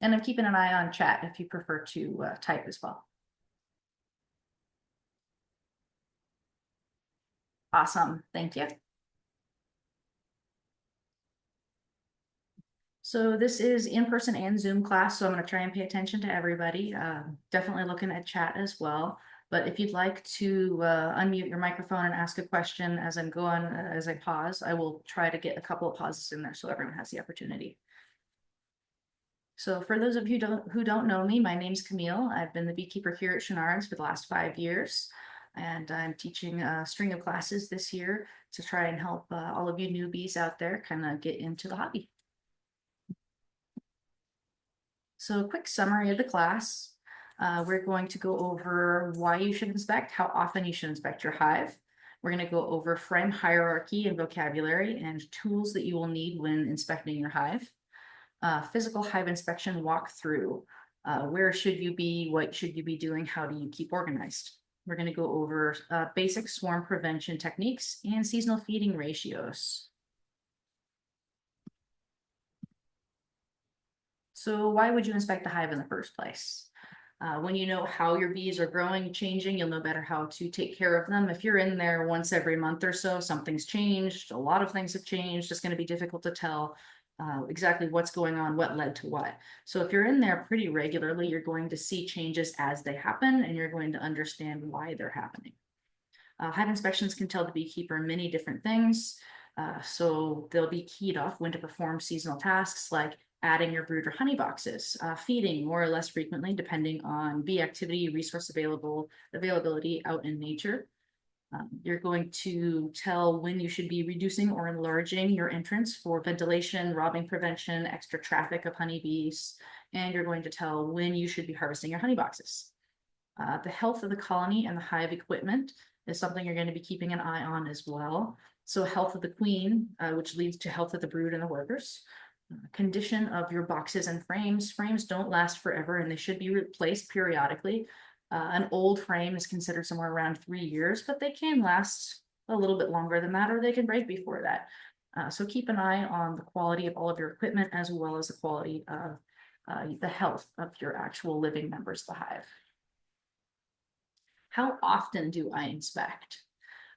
And I'm keeping an eye on chat if you prefer to type as well. Awesome. Thank you. So this is in-person and Zoom class, so I'm going to try and pay attention to everybody. Definitely looking at chat as well. But if you'd like to unmute your microphone and ask a question as I'm going, as I pause, I will try to get a couple of pauses in there so everyone has the opportunity. So for those of you who don't know me, my name's Camille. I've been the beekeeper here at Chenard's for the last 5 years, and I'm teaching a string of classes this year to try and help all of you newbies out there kind of get into the hobby. So a quick summary of the class. We're going to go over why you should inspect, how often you should inspect your hive. We're going to go over frame hierarchy and vocabulary and tools that you will need when inspecting your hive. Physical hive inspection walkthrough. Where should you be? What should you be doing? How do you keep organized? We're going to go over basic swarm prevention techniques and seasonal feeding ratios. So why would you inspect the hive in the first place? When you know how your bees are growing, changing, you'll know better how to take care of them. If you're in there once every month or so, something's changed, a lot of things have changed, it's going to be difficult to tell exactly what's going on, what led to what. So if you're in there pretty regularly, you're going to see changes as they happen, and you're going to understand why they're happening. Hive inspections can tell the beekeeper many different things. So they'll be keyed off when to perform seasonal tasks like adding your brood or honey boxes, feeding more or less frequently, depending on bee activity, resource availability out in nature. You're going to tell when you should be reducing or enlarging your entrance for ventilation, robbing prevention, extra traffic of honeybees, and you're going to tell when you should be harvesting your honey boxes. The health of the colony and the hive equipment is something you're going to be keeping an eye on as well. So health of the queen, which leads to health of the brood and the workers. Condition of your boxes and frames. Frames don't last forever and they should be replaced periodically. An old frame is considered somewhere around 3 years, but they can last a little bit longer than that, or they can break before that. So keep an eye on the quality of all of your equipment as well as the quality of the health of your actual living members of the hive. How often do I inspect?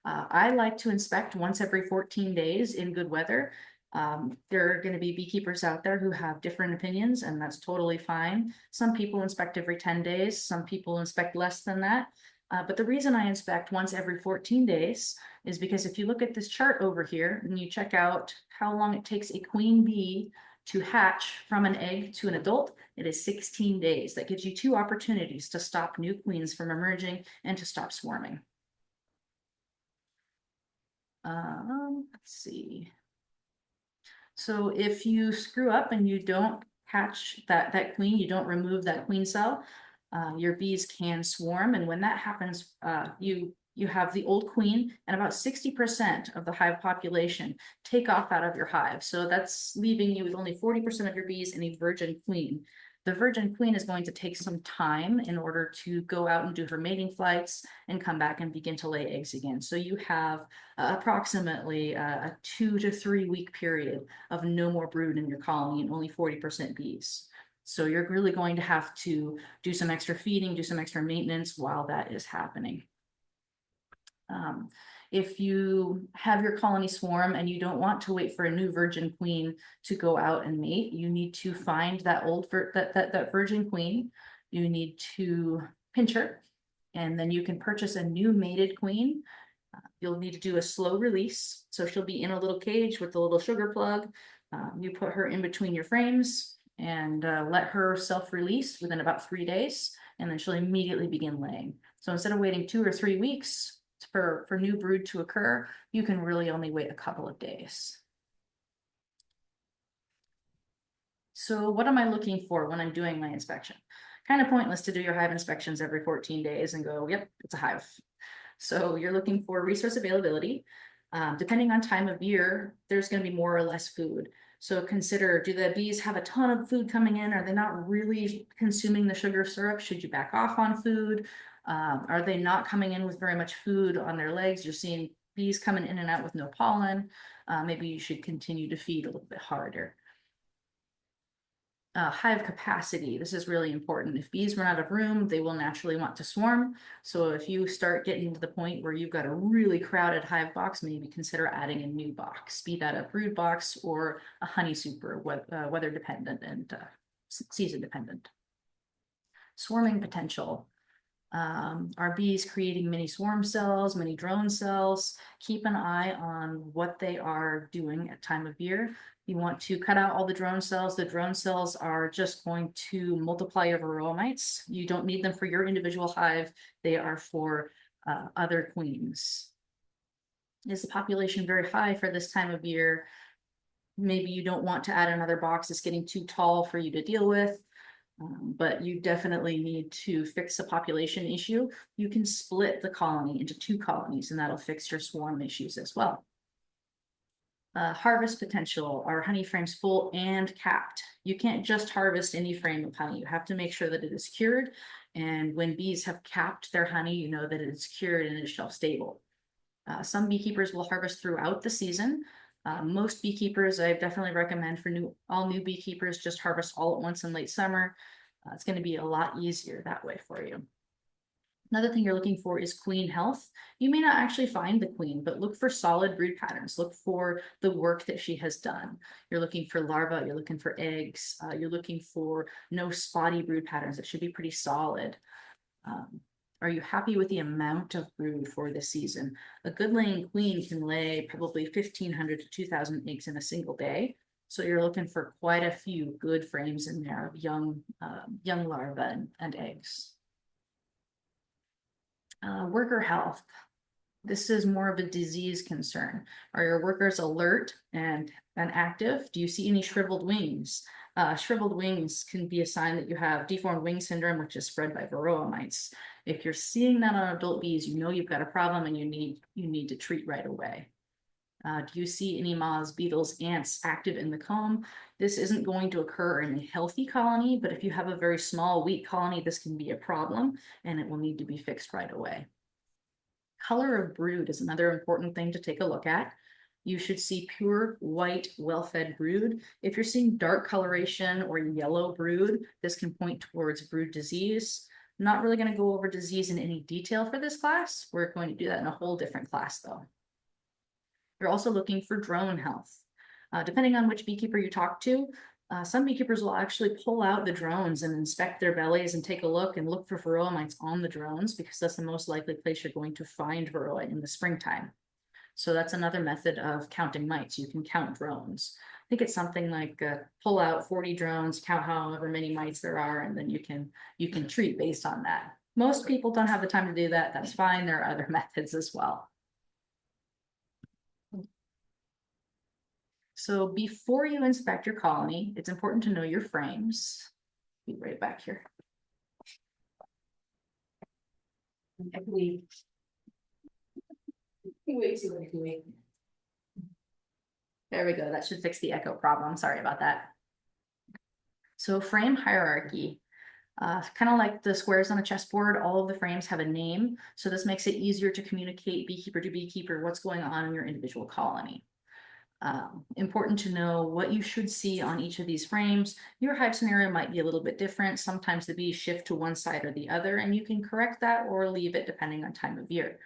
I like to inspect once every 14 days in good weather. There are going to be beekeepers out there who have different opinions, and that's totally fine. Some people inspect every 10 days, some people inspect less than that. But the reason I inspect once every 14 days is because if you look at this chart over here and you check out how long it takes a queen bee to hatch from an egg to an adult, it is 16 days. That gives you 2 opportunities to stop new queens from emerging and to stop swarming. Let's see. So if you screw up and you don't hatch that queen, you don't remove that queen cell, your bees can swarm. And when that happens, you have the old queen and about 60% of the hive population take off out of your hive. So that's leaving you with only 40% of your bees and a virgin queen. The virgin queen is going to take some time in order to go out and do her mating flights and come back and begin to lay eggs again. So you have approximately a 2 to 3 week period of no more brood in your colony and only 40% bees. So you're really going to have to do some extra feeding, do some extra maintenance while that is happening. If you have your colony swarm and you don't want to wait for a new virgin queen to go out and mate, you need to find that that virgin queen. You need to pinch her, and then you can purchase a new mated queen. You'll need to do a slow release. So she'll be in a little cage with a little sugar plug. You put her in between your frames and let her self-release within about 3 days, and then she'll immediately begin laying. So instead of waiting 2 or 3 weeks for new brood to occur, you can really only wait a couple of days. So what am I looking for when I'm doing my inspection? Kind of pointless to do your hive inspections every 14 days and go, yep, it's a hive. So you're looking for resource availability. Depending on time of year, there's going to be more or less food. So consider, do the bees have a ton of food coming in? Are they not really consuming the sugar syrup? Should you back off on food? Are they not coming in with very much food on their legs? You're seeing bees coming in and out with no pollen. Maybe you should continue to feed a little bit harder. Hive capacity. This is really important. If bees run out of room, they will naturally want to swarm. So if you start getting to the point where you've got a really crowded hive box, maybe consider adding a new box, be that a brood box or a honey super, weather dependent and season dependent. Swarming potential. Are bees creating mini swarm cells, mini drone cells? Keep an eye on what they are doing at time of year. You want to cut out all the drone cells. The drone cells are just going to multiply your varroa mites. You don't need them for your individual hive. They are for other queens. Is the population very high for this time of year? Maybe you don't want to add another box. It's getting too tall for you to deal with. But you definitely need to fix a population issue. You can split the colony into 2 colonies and that'll fix your swarm issues as well. Harvest potential. Are honey frames full and capped? You can't just harvest any frame of honey. You have to make sure that it is cured. And when bees have capped their honey, you know that it is cured and is shelf stable. Some beekeepers will harvest throughout the season. Most beekeepers, I definitely recommend for all new beekeepers, just harvest all at once in late summer. It's going to be a lot easier that way for you. Another thing you're looking for is queen health. You may not actually find the queen, but look for solid brood patterns. Look for the work that she has done. You're looking for larvae, you're looking for eggs, you're looking for no spotty brood patterns. It should be pretty solid. Are you happy with the amount of brood for this season? A good laying queen can lay probably 1,500 to 2,000 eggs in a single day. So you're looking for quite a few good frames in there of young larvae and eggs. Worker health. This is more of a disease concern. Are your workers alert and active? Do you see any shriveled wings? Shriveled wings can be a sign that you have deformed wing syndrome, which is spread by varroa mites. If you're seeing that on adult bees, you know you've got a problem and you need to treat right away. Do you see any moths, beetles, ants active in the comb? This isn't going to occur in a healthy colony, but if you have a very small, weak colony, this can be a problem and it will need to be fixed right away. Color of brood is another important thing to take a look at. You should see pure white, well-fed brood. If you're seeing dark coloration or yellow brood, this can point towards brood disease. I'm not really going to go over disease in any detail for this class. We're going to do that in a whole different class though. You're also looking for drone health. Depending on which beekeeper you talk to, some beekeepers will actually pull out the drones and inspect their bellies and take a look and look for varroa mites on the drones because that's the most likely place you're going to find varroa in the springtime. So that's another method of counting mites. You can count drones. I think it's something like pull out 40 drones, count however many mites there are, and then you can treat based on that. Most people don't have the time to do that. That's fine. There are other methods as well. So before you inspect your colony, it's important to know your frames. Be right back here. There we go. That should fix the echo problem. Sorry about that. So frame hierarchy. Kind of like the squares on a chessboard, all of the frames have a name. So this makes it easier to communicate beekeeper to beekeeper what's going on in your individual colony. Important to know what you should see on each of these frames. Your hive scenario might be a little bit different. Sometimes the bees shift to one side or the other, and you can correct that or leave it depending on time of year.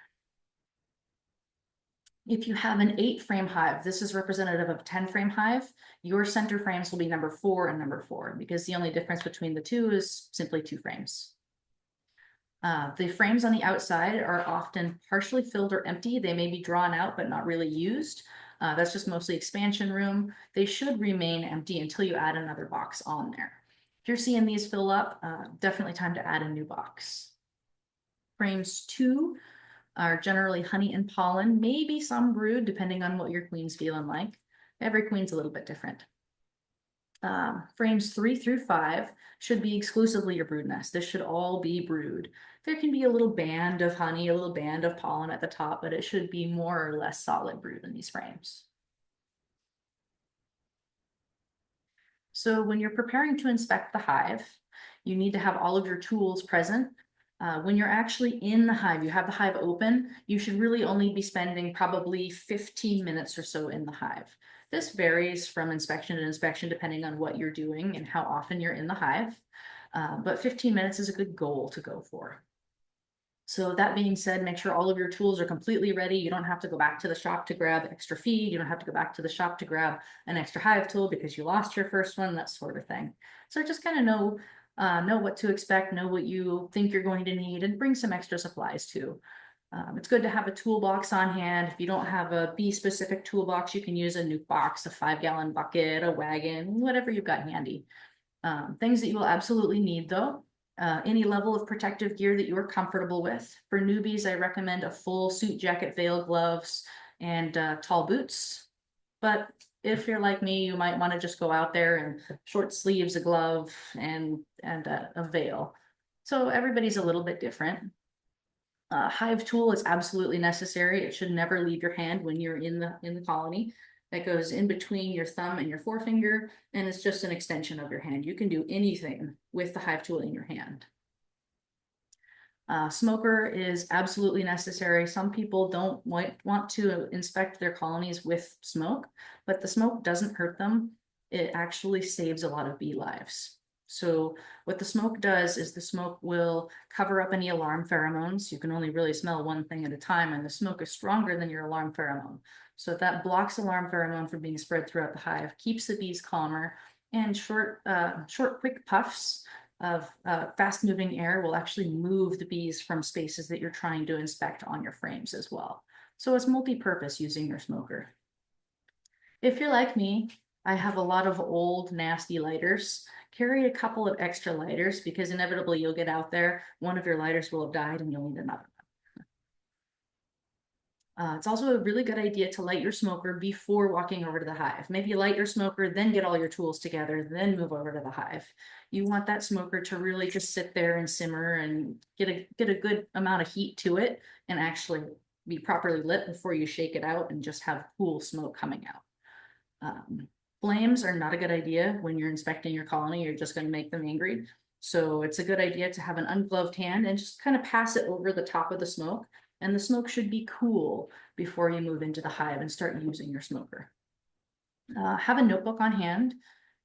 If you have an 8-frame hive, this is representative of a 10-frame hive. Your center frames will be number 4 and number 4 because the only difference between the two is simply 2 frames. The frames on the outside are often partially filled or empty. They may be drawn out but not really used. That's just mostly expansion room. They should remain empty until you add another box on there. If you're seeing these fill up, definitely time to add a new box. Frames 2 are generally honey and pollen, maybe some brood, depending on what your queen's feeling like. Every queen's a little bit different. Frames 3 through 5 should be exclusively your brood nest. This should all be brood. There can be a little band of honey, a little band of pollen at the top, but it should be more or less solid brood in these frames. So when you're preparing to inspect the hive, you need to have all of your tools present. When you're actually in the hive, you have the hive open, you should really only be spending probably 15 minutes or so in the hive. This varies from inspection to inspection depending on what you're doing and how often you're in the hive. But 15 minutes is a good goal to go for. So that being said, make sure all of your tools are completely ready. You don't have to go back to the shop to grab extra feed. You don't have to go back to the shop to grab an extra hive tool because you lost your first one, that sort of thing. So just kind of know what to expect, know what you think you're going to need, and bring some extra supplies too. It's good to have a toolbox on hand. If you don't have a bee-specific toolbox, you can use a nuke box, a 5-gallon bucket, a wagon, whatever you've got handy. Things that you will absolutely need though, any level of protective gear that you are comfortable with. For newbies, I recommend a full suit jacket, veil, gloves, and tall boots. But if you're like me, you might want to just go out there in short sleeves, a glove, and a veil. So everybody's a little bit different. Hive tool is absolutely necessary. It should never leave your hand when you're in the colony. That goes in between your thumb and your forefinger, and it's just an extension of your hand. You can do anything with the hive tool in your hand. Smoker is absolutely necessary. Some people don't want to inspect their colonies with smoke, but the smoke doesn't hurt them. It actually saves a lot of bee lives. So what the smoke does is the smoke will cover up any alarm pheromones. You can only really smell one thing at a time, and the smoke is stronger than your alarm pheromone. So that blocks alarm pheromone from being spread throughout the hive, keeps the bees calmer, and short, quick puffs of fast-moving air will actually move the bees from spaces that you're trying to inspect on your frames as well. So it's multi-purpose using your smoker. If you're like me, I have a lot of old nasty lighters. Carry a couple of extra lighters because inevitably you'll get out there, one of your lighters will have died and you'll need another. It's also a really good idea to light your smoker before walking over to the hive. Maybe you light your smoker, then get all your tools together, then move over to the hive. You want that smoker to really just sit there and simmer and get a good amount of heat to it and actually be properly lit before you shake it out and just have cool smoke coming out. Flames are not a good idea when you're inspecting your colony. You're just going to make them angry. So it's a good idea to have an ungloved hand and just kind of pass it over the top of the smoke. And the smoke should be cool before you move into the hive and start using your smoker. Have a notebook on hand.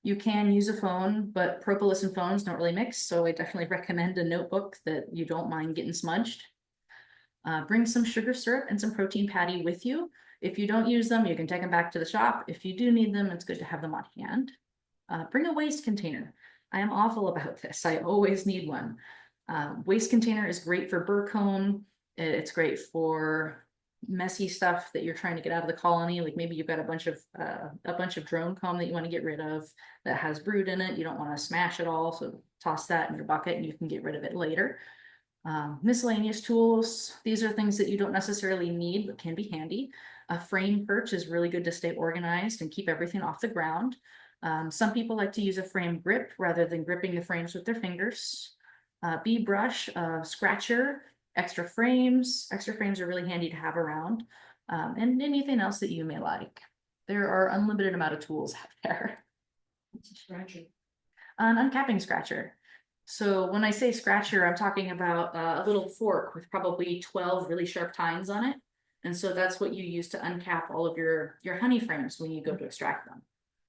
You can use a phone, but propolis and phones don't really mix. So I definitely recommend a notebook that you don't mind getting smudged. Bring some sugar syrup and some protein patty with you. If you don't use them, you can take them back to the shop. If you do need them, it's good to have them on hand. Bring a waste container. I am awful about this. I always need one. Waste container is great for burr comb. It's great for messy stuff that you're trying to get out of the colony. Like maybe you've got a bunch of drone comb that you want to get rid of that has brood in it. You don't want to smash it all, so toss that in your bucket and you can get rid of it later. Miscellaneous tools. These are things that you don't necessarily need but can be handy. A frame perch is really good to stay organized and keep everything off the ground. Some people like to use a frame grip rather than gripping the frames with their fingers. Bee brush, scratcher, extra frames. Extra frames are really handy to have around. And anything else that you may like. There are unlimited amount of tools out there. What's a scratcher? An uncapping scratcher. So when I say scratcher, I'm talking about a little fork with probably 12 really sharp tines on it. And so that's what you use to uncap all of your honey frames when you go to extract them.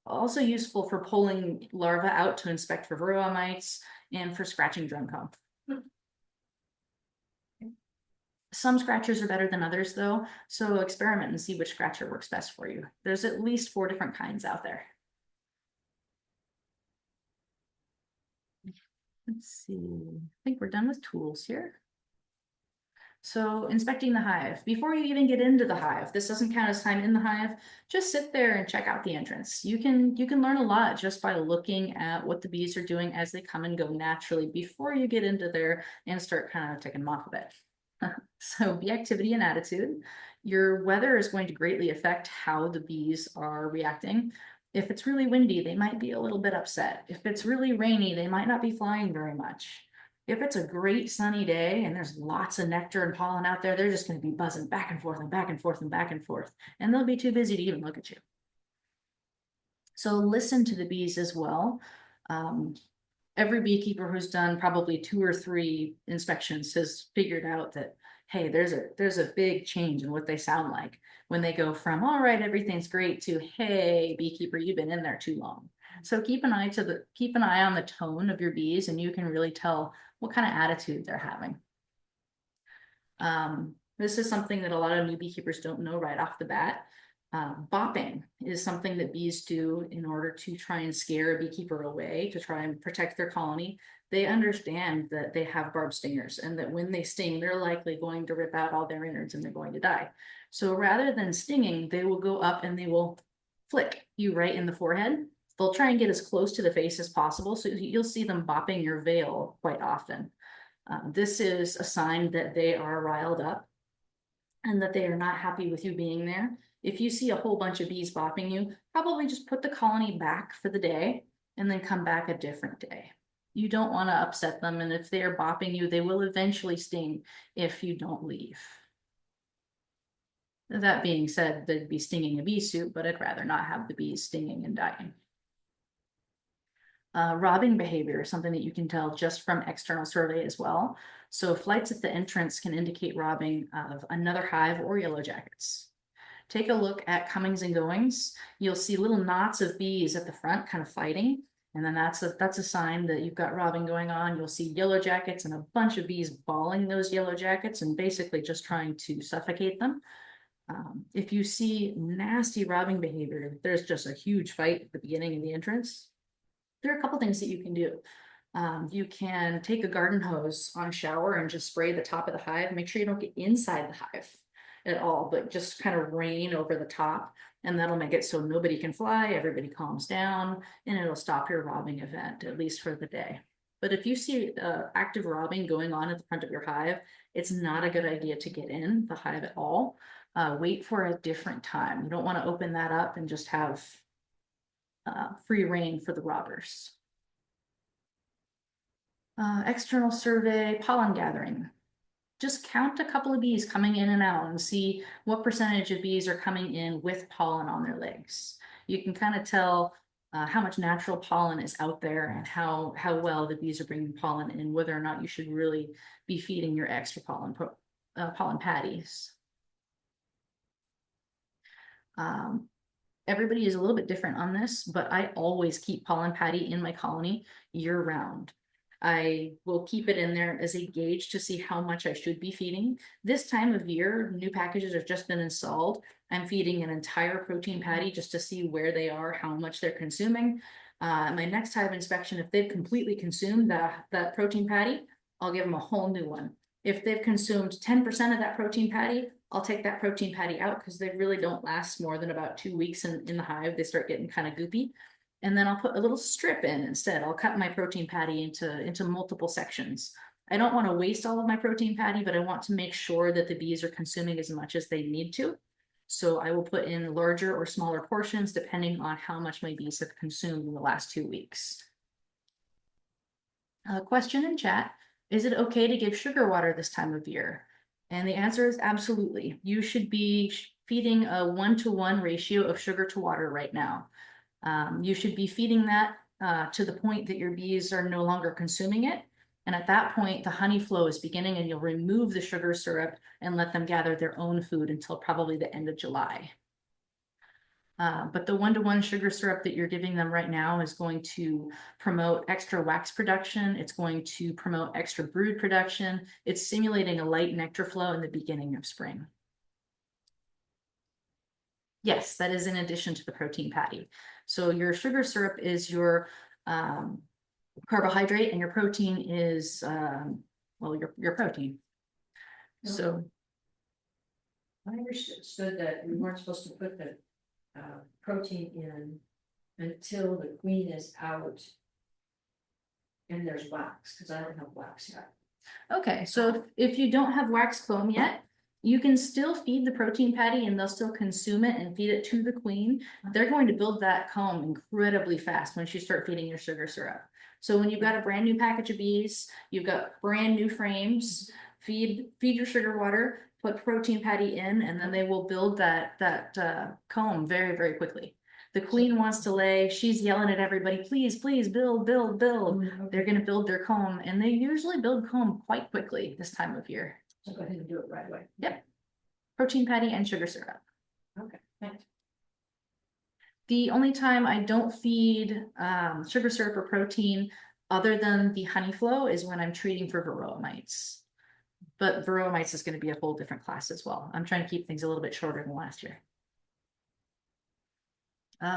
Also useful for pulling larvae out to inspect for varroa mites and for scratching drone comb. Some scratchers are better than others though, so experiment and see which scratcher works best for you. There's at least 4 different kinds out there. Let's see, I think we're done with tools here. So inspecting the hive, before you even get into the hive, this doesn't count as time in the hive, just sit there and check out the entrance. You can learn a lot just by looking at what the bees are doing as they come and go naturally before you get into there and start kind of taking them off a bit. So bee activity and attitude. Your weather is going to greatly affect how the bees are reacting. If it's really windy, they might be a little bit upset. If it's really rainy, they might not be flying very much. If it's a great sunny day and there's lots of nectar and pollen out there, they're just going to be buzzing back and forth and back and forth and back and forth, and they'll be too busy to even look at you. So listen to the bees as well. Every beekeeper who's done probably 2 or 3 inspections has figured out that, hey, there's a big change in what they sound like when they go from all right, everything's great to hey, beekeeper, you've been in there too long. So keep an eye on the tone of your bees, and you can really tell what kind of attitude they're having. This is something that a lot of new beekeepers don't know right off the bat. Bopping is something that bees do in order to try and scare a beekeeper away, to try and protect their colony. They understand that they have barbed stingers and that when they sting, they're likely going to rip out all their innards and they're going to die. So rather than stinging, they will go up and they will flick you right in the forehead. They'll try and get as close to the face as possible. So you'll see them bopping your veil quite often. This is a sign that they are riled up and that they are not happy with you being there. If you see a whole bunch of bees bopping you, probably just put the colony back for the day and then come back a different day. You don't want to upset them, and if they are bopping you, they will eventually sting if you don't leave. That being said, they'd be stinging a bee suit, but I'd rather not have the bees stinging and dying. Robbing behavior is something that you can tell just from external survey as well. So flights at the entrance can indicate robbing of another hive or yellow jackets. Take a look at comings and goings. You'll see little knots of bees at the front kind of fighting. And then that's a sign that you've got robbing going on. You'll see yellow jackets and a bunch of bees balling those yellow jackets and basically just trying to suffocate them. If you see nasty robbing behavior, there's just a huge fight at the beginning of the entrance. There are a couple things that you can do. You can take a garden hose on shower and just spray the top of the hive. Make sure you don't get inside the hive at all, but just kind of rain over the top, and that'll make it so nobody can fly, everybody calms down, and it'll stop your robbing event, at least for the day. But if you see active robbing going on at the front of your hive, it's not a good idea to get in the hive at all. Wait for a different time. You don't want to open that up and just have free reign for the robbers. External survey, pollen gathering. Just count a couple of bees coming in and out and see what percentage of bees are coming in with pollen on their legs. You can kind of tell how much natural pollen is out there and how well the bees are bringing pollen in, whether or not you should really be feeding your extra pollen patties. Everybody is a little bit different on this, but I always keep pollen patty in my colony year round. I will keep it in there as a gauge to see how much I should be feeding. This time of year, new packages have just been installed. I'm feeding an entire protein patty just to see where they are, how much they're consuming. My next hive inspection, if they've completely consumed that protein patty, I'll give them a whole new one. If they've consumed 10% of that protein patty, I'll take that protein patty out because they really don't last more than about 2 weeks in the hive. They start getting kind of goopy. And then I'll put a little strip in instead. I'll cut my protein patty into multiple sections. I don't want to waste all of my protein patty, but I want to make sure that the bees are consuming as much as they need to. So I will put in larger or smaller portions depending on how much my bees have consumed in the last 2 weeks. Question in chat, is it okay to give sugar water this time of year? And the answer is absolutely. You should be feeding a 1-to-1 ratio of sugar to water right now. You should be feeding that to the point that your bees are no longer consuming it. And at that point, the honey flow is beginning and you'll remove the sugar syrup and let them gather their own food until probably the end of July. But the 1-to-1 sugar syrup that you're giving them right now is going to promote extra wax production. It's going to promote extra brood production. It's simulating a light nectar flow in the beginning of spring. Yes, that is in addition to the protein patty. So your sugar syrup is your carbohydrate and your protein is, well, your protein. So I understood that we weren't supposed to put the protein in until the queen is out and there's wax, because I don't have wax yet. Okay, so if you don't have wax comb yet, you can still feed the protein patty and they'll still consume it and feed it to the queen. They're going to build that comb incredibly fast once you start feeding your sugar syrup. So when you've got a brand new package of bees, you've got brand new frames, feed your sugar water, put protein patty in, and then they will build that comb very, very quickly. The queen wants to lay, she's yelling at everybody, please, please, build, build, build. They're gonna build their comb, and they usually build comb quite quickly this time of year. So go ahead and do it right away. Yep. Protein patty and sugar syrup. Okay, thanks. The only time I don't feed sugar syrup or protein other than the honey flow is when I'm treating for varroa mites. But varroa mites is going to be a whole different class as well. I'm trying to keep things a little bit shorter than last year.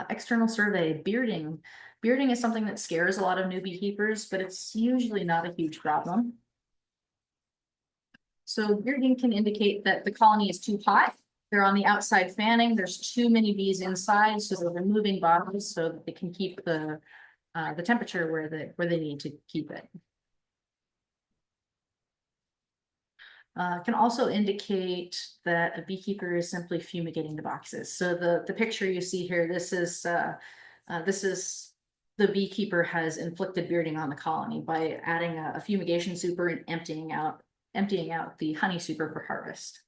External survey, bearding. Bearding is something that scares a lot of new beekeepers, but it's usually not a huge problem. So bearding can indicate that the colony is too hot. They're on the outside fanning. There's too many bees inside, so they're removing bottoms so that they can keep the temperature where they need to keep it. Can also indicate that a beekeeper is simply fumigating the boxes. So the picture you see here, this is the beekeeper has inflicted bearding on the colony by adding a fumigation super and emptying out the honey super for harvest.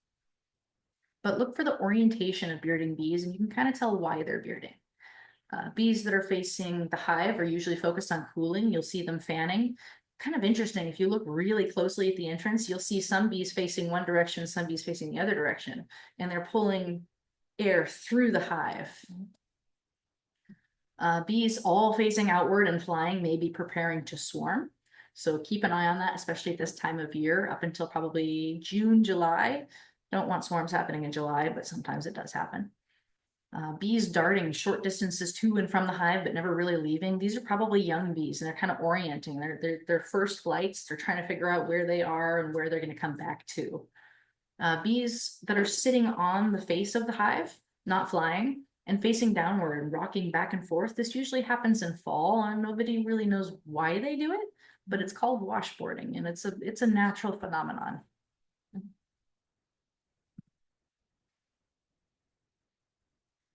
But look for the orientation of bearding bees, and you can kind of tell why they're bearding. Bees that are facing the hive are usually focused on cooling. You'll see them fanning. Kind of interesting, if you look really closely at the entrance, you'll see some bees facing one direction, some bees facing the other direction, and they're pulling air through the hive. Bees all facing outward and flying may be preparing to swarm. So keep an eye on that, especially at this time of year, up until probably June, July. Don't want swarms happening in July, but sometimes it does happen. Bees darting short distances to and from the hive, but never really leaving. These are probably young bees, and they're kind of orienting. They're first flights. They're trying to figure out where they are and where they're going to come back to. Bees that are sitting on the face of the hive, not flying, and facing downward and rocking back and forth. This usually happens in fall, and nobody really knows why they do it, but it's called washboarding, and it's a natural phenomenon.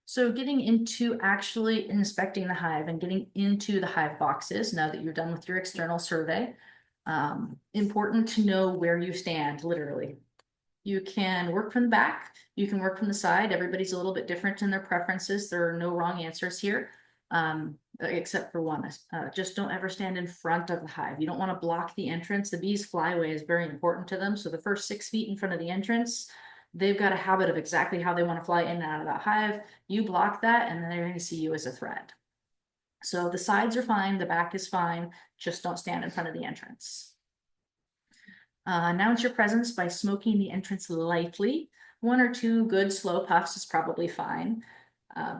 So getting into actually inspecting the hive and getting into the hive boxes now that you're done with your external survey, important to know where you stand, literally. You can work from the back, you can work from the side. Everybody's a little bit different in their preferences. There are no wrong answers here, except for one. Just don't ever stand in front of the hive. You don't want to block the entrance. The bees' flyway is very important to them. So the first 6 feet in front of the entrance, they've got a habit of exactly how they want to fly in and out of that hive. You block that, and then they're going to see you as a threat. So the sides are fine, the back is fine, just don't stand in front of the entrance. Announce your presence by smoking the entrance lightly. 1 or 2 good slow puffs is probably fine.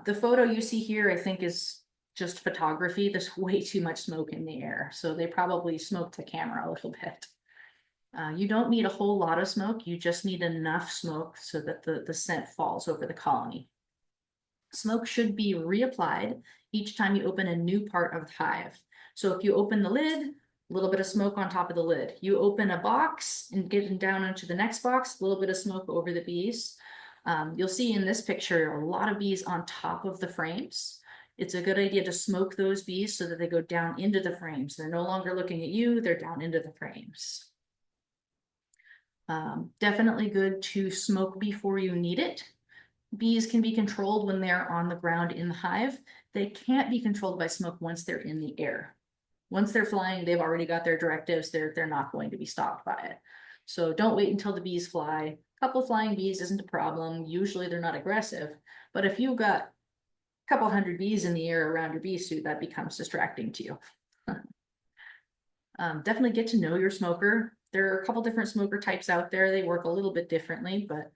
The photo you see here, I think, is just photography. There's way too much smoke in the air, so they probably smoked the camera a little bit. You don't need a whole lot of smoke. You just need enough smoke so that the scent falls over the colony. Smoke should be reapplied each time you open a new part of the hive. So if you open the lid, a little bit of smoke on top of the lid. You open a box and get down into the next box, a little bit of smoke over the bees. You'll see in this picture a lot of bees on top of the frames. It's a good idea to smoke those bees so that they go down into the frames. They're no longer looking at you, they're down into the frames. Definitely good to smoke before you need it. Bees can be controlled when they're on the ground in the hive. They can't be controlled by smoke once they're in the air. Once they're flying, they've already got their directives. They're not going to be stopped by it. So don't wait until the bees fly. A couple flying bees isn't a problem. Usually they're not aggressive. But if you've got a couple hundred bees in the air around your bee suit, that becomes distracting to you. Definitely get to know your smoker. There are a couple different smoker types out there. They work a little bit differently, but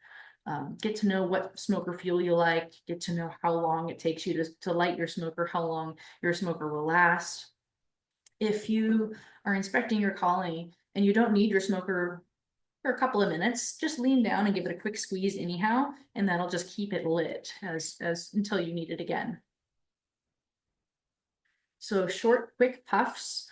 get to know what smoker fuel you like, get to know how long it takes you to light your smoker, how long your smoker will last. If you are inspecting your colony and you don't need your smoker for a couple of minutes, just lean down and give it a quick squeeze anyhow, and that'll just keep it lit as until you need it again. So short, quick puffs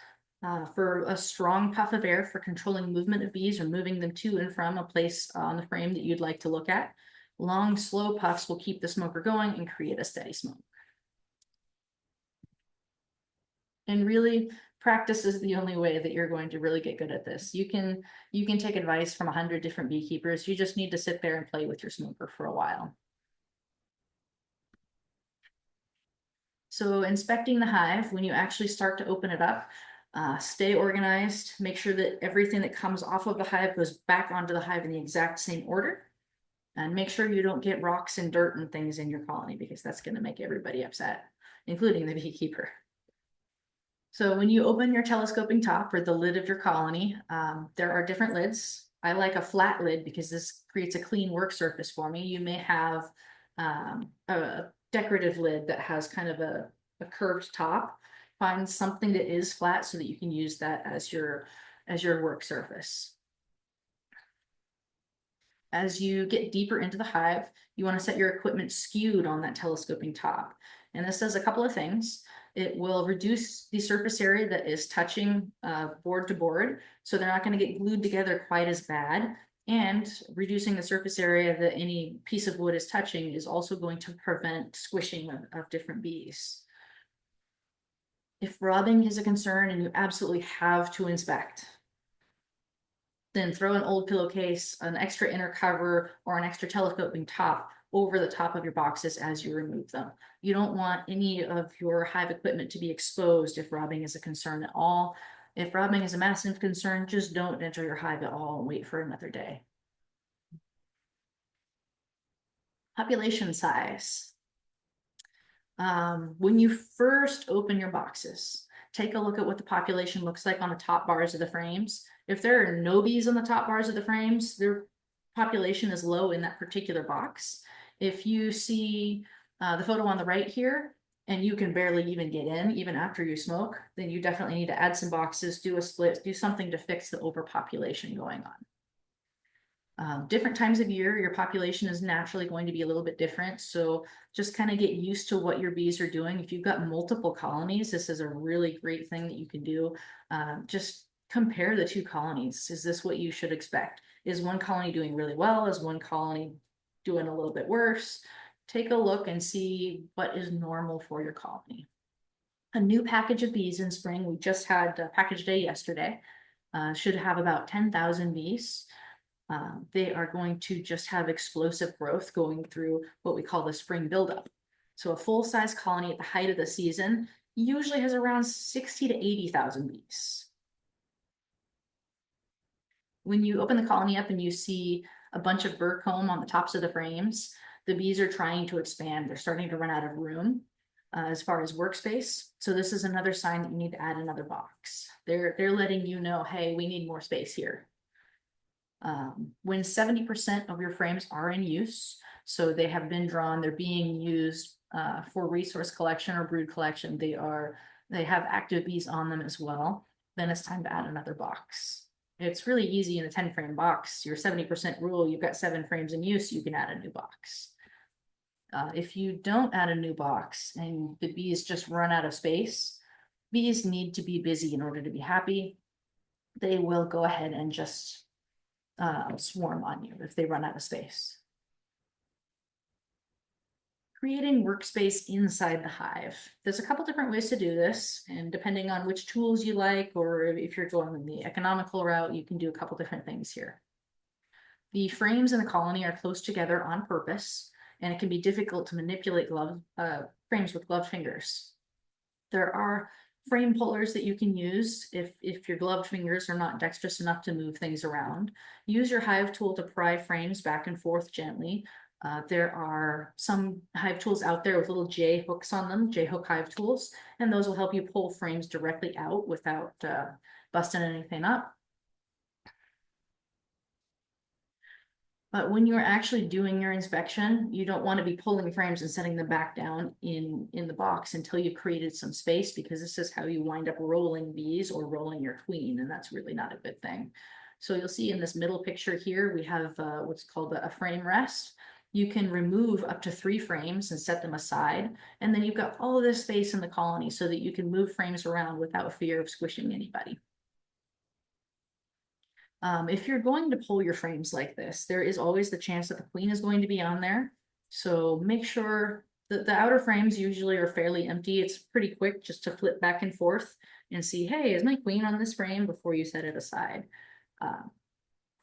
for a strong puff of air for controlling movement of bees or moving them to and from a place on the frame that you'd like to look at. Long, slow puffs will keep the smoker going and create a steady smoke. And really, practice is the only way that you're going to really get good at this. You can take advice from 100 different beekeepers. You just need to sit there and play with your smoker for a while. So inspecting the hive, when you actually start to open it up, Stay organized, make sure that everything that comes off of the hive goes back onto the hive in the exact same order. And make sure you don't get rocks and dirt and things in your colony because that's going to make everybody upset, including the beekeeper. So when you open your telescoping top or the lid of your colony, there are different lids. I like a flat lid because this creates a clean work surface for me. You may have a decorative lid that has kind of a curved top. Find something that is flat so that you can use that as your work surface. As you get deeper into the hive, you want to set your equipment skewed on that telescoping top. And this does a couple of things. It will reduce the surface area that is touching board to board, so they're not going to get glued together quite as bad. And reducing the surface area that any piece of wood is touching is also going to prevent squishing of different bees. If robbing is a concern and you absolutely have to inspect, then throw an old pillowcase, an extra inner cover, or an extra telescoping top over the top of your boxes as you remove them. You don't want any of your hive equipment to be exposed if robbing is a concern at all. If robbing is a massive concern, just don't enter your hive at all and wait for another day. Population size. When you first open your boxes, take a look at what the population looks like on the top bars of the frames. If there are no bees on the top bars of the frames, their population is low in that particular box. If you see the photo on the right here, and you can barely even get in, even after you smoke, then you definitely need to add some boxes, do a split, do something to fix the overpopulation going on. Different times of year, your population is naturally going to be a little bit different. So just kind of get used to what your bees are doing. If you've got multiple colonies, this is a really great thing that you can do. Just compare the two colonies. Is this what you should expect? Is one colony doing really well? Is one colony doing a little bit worse? Take a look and see what is normal for your colony. A new package of bees in spring. We just had a package day yesterday. Should have about 10,000 bees. They are going to just have explosive growth going through what we call the spring buildup. So a full-size colony at the height of the season usually has around 60 to 80,000 bees. When you open the colony up and you see a bunch of burr comb on the tops of the frames, the bees are trying to expand. They're starting to run out of room as far as workspace. So this is another sign that you need to add another box. They're letting you know, hey, we need more space here. When 70% of your frames are in use, so they have been drawn, they're being used for resource collection or brood collection, they have active bees on them as well, then it's time to add another box. It's really easy in a 10-frame box. Your 70% rule, you've got 7 frames in use, you can add a new box. If you don't add a new box and the bees just run out of space, bees need to be busy in order to be happy. They will go ahead and just swarm on you if they run out of space. Creating workspace inside the hive. There's a couple different ways to do this, and depending on which tools you like, or if you're going the economical route, you can do a couple different things here. The frames in the colony are close together on purpose, and it can be difficult to manipulate frames with gloved fingers. There are frame pullers that you can use if your gloved fingers are not dexterous enough to move things around. Use your hive tool to pry frames back and forth gently. There are some hive tools out there with little J hooks on them, J hook hive tools, and those will help you pull frames directly out without busting anything up. But when you're actually doing your inspection, you don't want to be pulling frames and setting them back down in the box until you've created some space, because this is how you wind up rolling bees or rolling your queen, and that's really not a good thing. So you'll see in this middle picture here, we have what's called a frame rest. You can remove up to 3 frames and set them aside, and then you've got all of this space in the colony so that you can move frames around without fear of squishing anybody. If you're going to pull your frames like this, there is always the chance that the queen is going to be on there. So make sure that the outer frames usually are fairly empty. It's pretty quick just to flip back and forth and see, hey, is my queen on this frame, before you set it aside.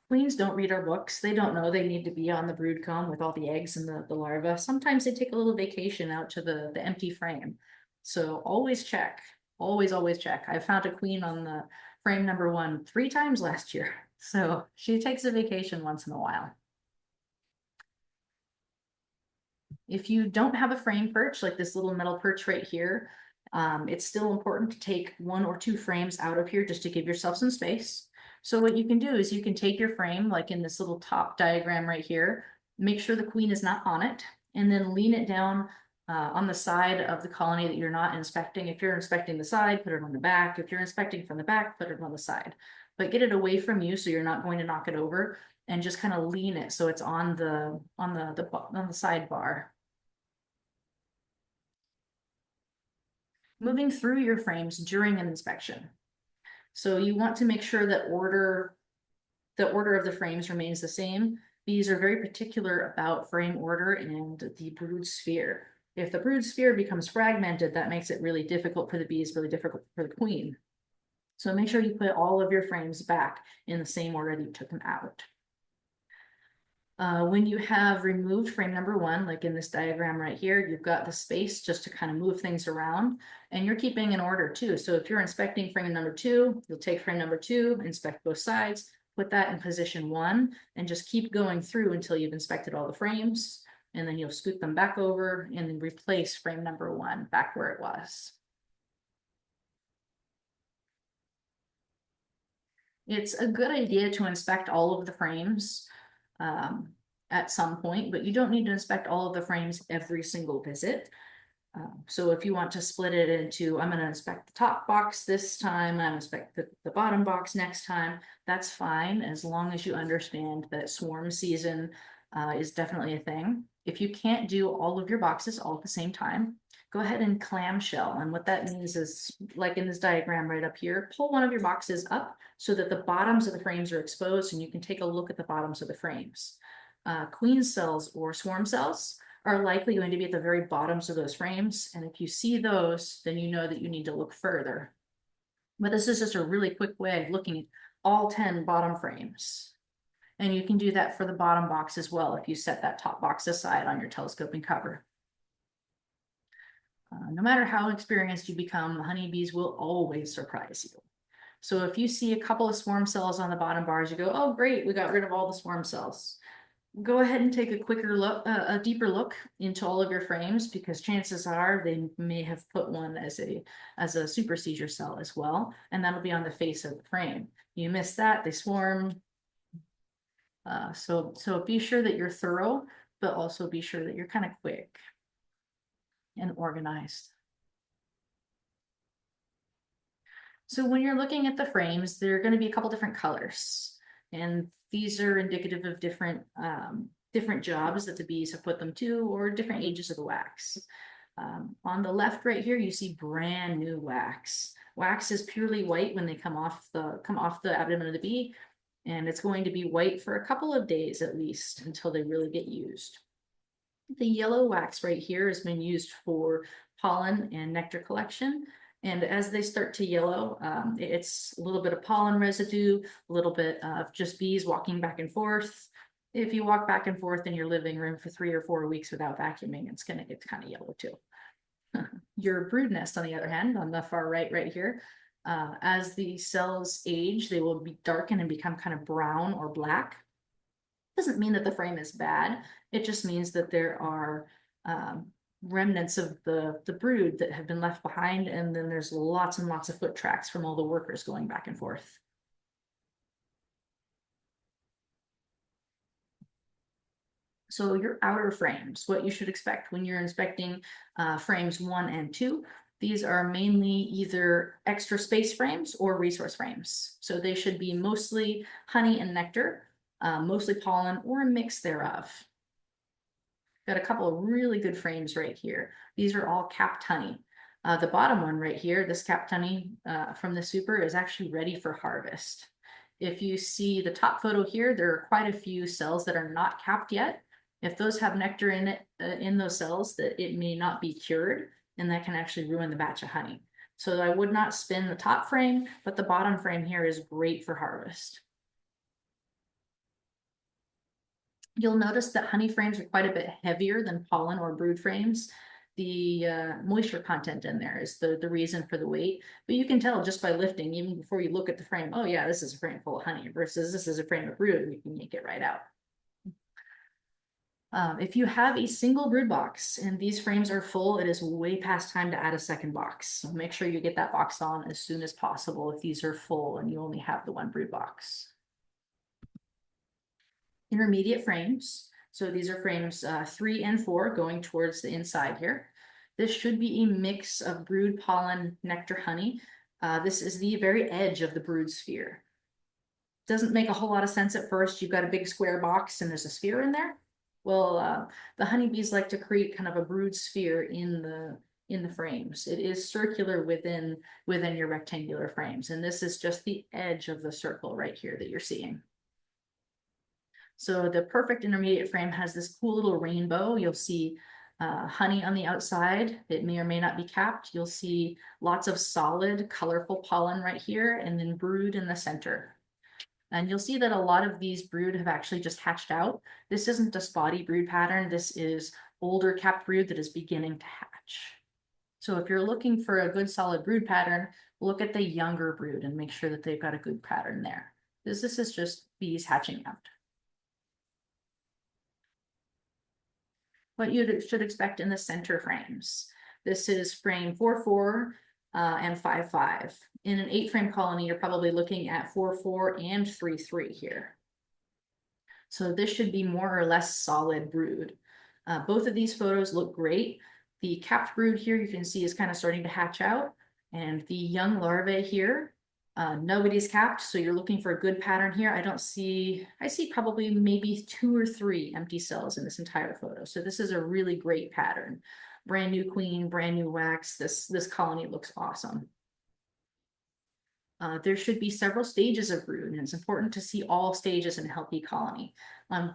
Queens don't read our books. They don't know they need to be on the brood comb with all the eggs and the larvae. Sometimes they take a little vacation out to the empty frame. So always check. always check. I found a queen on the frame number 1 3 times last year. So she takes a vacation once in a while. If you don't have a frame perch, like this little metal perch right here, it's still important to take 1 or 2 frames out of here just to give yourself some space. So what you can do is you can take your frame, like in this little top diagram right here, make sure the queen is not on it, and then lean it down on the side of the colony that you're not inspecting. If you're inspecting the side, put it on the back. If you're inspecting from the back, put it on the side. But get it away from you so you're not going to knock it over, and just kind of lean it so it's on the sidebar. Moving through your frames during an inspection. So you want to make sure that the order of the frames remains the same. Bees are very particular about frame order and the brood sphere. If the brood sphere becomes fragmented, that makes it really difficult for the bees, really difficult for the queen. So make sure you put all of your frames back in the same order that you took them out. When you have removed frame number 1, like in this diagram right here, you've got the space just to kind of move things around, and you're keeping an order too. So if you're inspecting frame number 2, you'll take frame number 2, inspect both sides, put that in position 1, and just keep going through until you've inspected all the frames, and then you'll scoot them back over and then replace frame number 1 back where it was. It's a good idea to inspect all of the frames at some point, but you don't need to inspect all of the frames every single visit. So if you want to split it into, I'm going to inspect the top box this time, I'm going to inspect the bottom box next time, that's fine, as long as you understand that swarm season is definitely a thing. If you can't do all of your boxes all at the same time, go ahead and clamshell. And what that means is, like in this diagram right up here, pull one of your boxes up so that the bottoms of the frames are exposed and you can take a look at the bottoms of the frames. Queen cells or swarm cells are likely going to be at the very bottoms of those frames. And if you see those, then you know that you need to look further. But this is just a really quick way of looking at all 10 bottom frames. And you can do that for the bottom box as well if you set that top box aside on your telescoping cover. No matter how experienced you become, honeybees will always surprise you. So if you see a couple of swarm cells on the bottom bars, you go, oh great, we got rid of all the swarm cells. Go ahead and take a quicker look, a deeper look into all of your frames, because chances are they may have put one as a super seizure cell as well, and that'll be on the face of the frame. You miss that, they swarm. So be sure that you're thorough, but also be sure that you're kind of quick and organized. So when you're looking at the frames, there are going to be a couple different colors, and these are indicative of different jobs that the bees have put them to, or different ages of the wax. On the left right here, you see brand new wax. Wax is purely white when they come off the abdomen of the bee, and it's going to be white for a couple of days at least until they really get used. The yellow wax right here has been used for pollen and nectar collection. And as they start to yellow, it's a little bit of pollen residue, a little bit of just bees walking back and forth. If you walk back and forth in your living room for 3 or 4 weeks without vacuuming, it's going to get kind of yellow too. Your brood nest, on the other hand, on the far right here, as the cells age, they will be darken and become kind of brown or black. Doesn't mean that the frame is bad. It just means that there are remnants of the brood that have been left behind, and then there's lots and lots of foot tracks from all the workers going back and forth. So your outer frames, what you should expect when you're inspecting frames 1 and 2. These are mainly either extra space frames or resource frames. So they should be mostly honey and nectar, mostly pollen, or a mix thereof. Got a couple of really good frames right here. These are all capped honey. The bottom one right here, this capped honey from the super, is actually ready for harvest. If you see the top photo here, there are quite a few cells that are not capped yet. If those have nectar in it, in those cells, that it may not be cured, and that can actually ruin the batch of honey. So I would not spin the top frame, but the bottom frame here is great for harvest. You'll notice that honey frames are quite a bit heavier than pollen or brood frames. the moisture content in there is the reason for the weight. But you can tell just by lifting, even before you look at the frame, oh yeah, this is a frame full of honey versus this is a frame of brood, you can make it right out. If you have a single brood box and these frames are full, it is way past time to add a second box. So make sure you get that box on as soon as possible if these are full and you only have the one brood box. Intermediate frames. So these are frames 3 and 4 going towards the inside here. This should be a mix of brood, pollen, nectar, honey. This is the very edge of the brood sphere. Doesn't make a whole lot of sense at first. You've got a big square box and there's a sphere in there. Well, the honeybees like to create kind of a brood sphere in the frames. It is circular within your rectangular frames, and this is just the edge of the circle right here that you're seeing. So the perfect intermediate frame has this cool little rainbow. You'll see honey on the outside. It may or may not be capped. You'll see lots of solid, colorful pollen right here, and then brood in the center. And you'll see that a lot of these brood have actually just hatched out. This isn't a spotty brood pattern. This is older capped brood that is beginning to hatch. So if you're looking for a good solid brood pattern, look at the younger brood and make sure that they've got a good pattern there. This is just bees hatching out. What you should expect in the center frames. This is frame 4-4 and 5-5. In an 8-frame colony, you're probably looking at 4-4 and 3-3 here. So this should be more or less solid brood. Both of these photos look great. The capped brood here you can see is kind of starting to hatch out, and the young larvae here, nobody's capped, so you're looking for a good pattern here. I see probably maybe 2 or 3 empty cells in this entire photo. So this is a really great pattern. Brand new queen, brand new wax. This colony looks awesome. There should be several stages of brood, and it's important to see all stages in a healthy colony.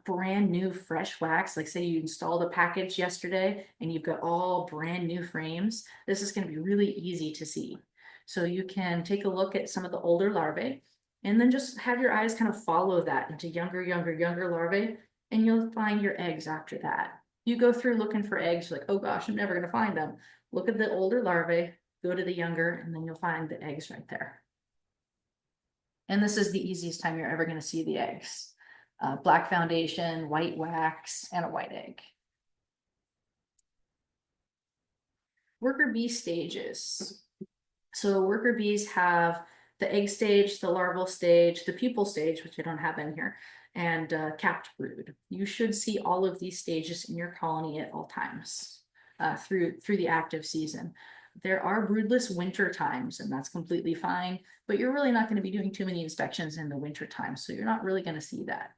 Brand new fresh wax, like say you installed a package yesterday and you've got all brand new frames, this is going to be really easy to see. So you can take a look at some of the older larvae and then just have your eyes kind of follow that into younger larvae, and you'll find your eggs after that. You go through looking for eggs, like, oh gosh, I'm never going to find them. Look at the older larvae, go to the younger, and then you'll find the eggs right there. And this is the easiest time you're ever going to see the eggs. Black foundation, white wax, and a white egg. Worker bee stages. So worker bees have the egg stage, the larval stage, the pupal stage, which I don't have in here, and capped brood. You should see all of these stages in your colony at all times through the active season. There are broodless winter times, and that's completely fine, but you're really not going to be doing too many inspections in the winter time, so you're not really going to see that.